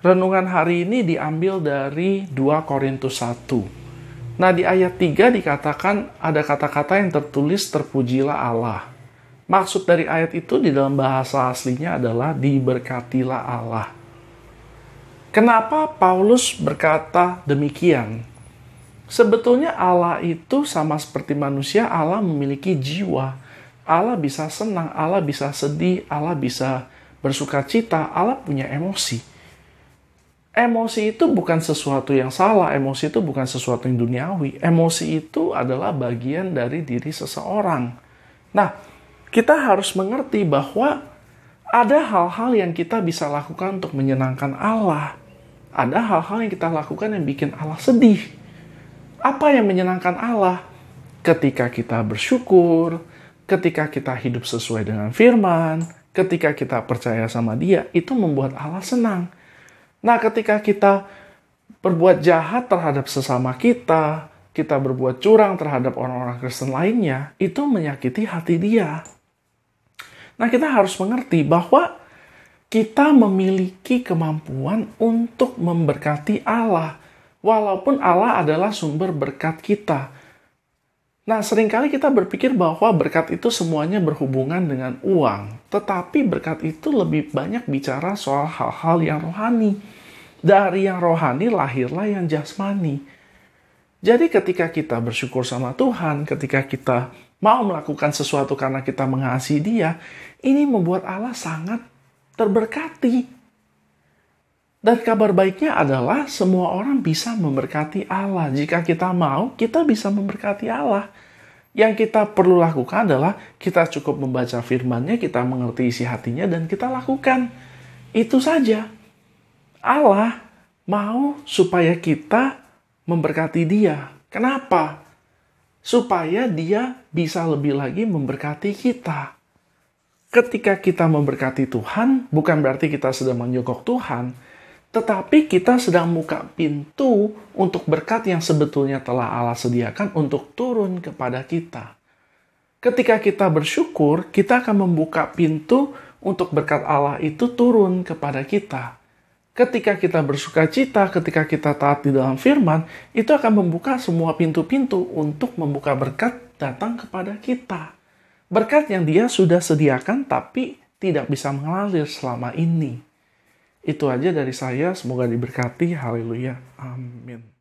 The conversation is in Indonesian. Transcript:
Renungan hari ini diambil dari 2 Korintus 1. Nah, di ayat 3 dikatakan ada kata-kata yang tertulis terpujilah Allah. Maksud dari ayat itu di dalam bahasa aslinya adalah diberkatilah Allah. Kenapa Paulus berkata demikian? Sebetulnya Allah itu sama seperti manusia, Allah memiliki jiwa. Allah bisa senang, Allah bisa sedih, Allah bisa bersuka cita, Allah punya emosi. Emosi itu bukan sesuatu yang salah, emosi itu bukan sesuatu yang duniawi. Emosi itu adalah bagian dari diri seseorang. Nah, kita harus mengerti bahwa ada hal-hal yang kita bisa lakukan untuk menyenangkan Allah. Ada hal-hal yang kita lakukan yang bikin Allah sedih. Apa yang menyenangkan Allah? Ketika kita bersyukur, ketika kita hidup sesuai dengan firman, ketika kita percaya sama Dia, itu membuat Allah senang. Nah, ketika kita berbuat jahat terhadap sesama kita berbuat curang terhadap orang-orang Kristen lainnya, itu menyakiti hati Dia. Nah, kita harus mengerti bahwa kita memiliki kemampuan untuk memberkati Allah, walaupun Allah adalah sumber berkat kita. Nah, seringkali kita berpikir bahwa berkat itu semuanya berhubungan dengan uang. Tetapi berkat itu lebih banyak bicara soal hal-hal yang rohani. Dari yang rohani lahirlah yang jasmani. Jadi ketika kita bersyukur sama Tuhan, ketika kita mau melakukan sesuatu karena kita mengasihi Dia, ini membuat Allah sangat terberkati. Dan kabar baiknya adalah semua orang bisa memberkati Allah. Jika kita mau, kita bisa memberkati Allah. Yang kita perlu lakukan adalah kita cukup membaca firman-Nya, kita mengerti isi hatinya, dan kita lakukan. Itu saja. Allah mau supaya kita memberkati Dia. Kenapa? Supaya Dia bisa lebih lagi memberkati kita. Ketika kita memberkati Tuhan, bukan berarti kita sedang menyogok Tuhan, tetapi kita sedang buka pintu untuk berkat yang sebetulnya telah Allah sediakan untuk turun kepada kita. Ketika kita bersyukur, kita akan membuka pintu untuk berkat Allah itu turun kepada kita. Ketika kita bersuka cita, ketika kita taat di dalam firman, itu akan membuka semua pintu-pintu untuk membuka berkat datang kepada kita. Berkat yang Dia sudah sediakan tapi tidak bisa mengalir selama ini. Itu aja dari saya, semoga diberkati. Haleluya. Amin.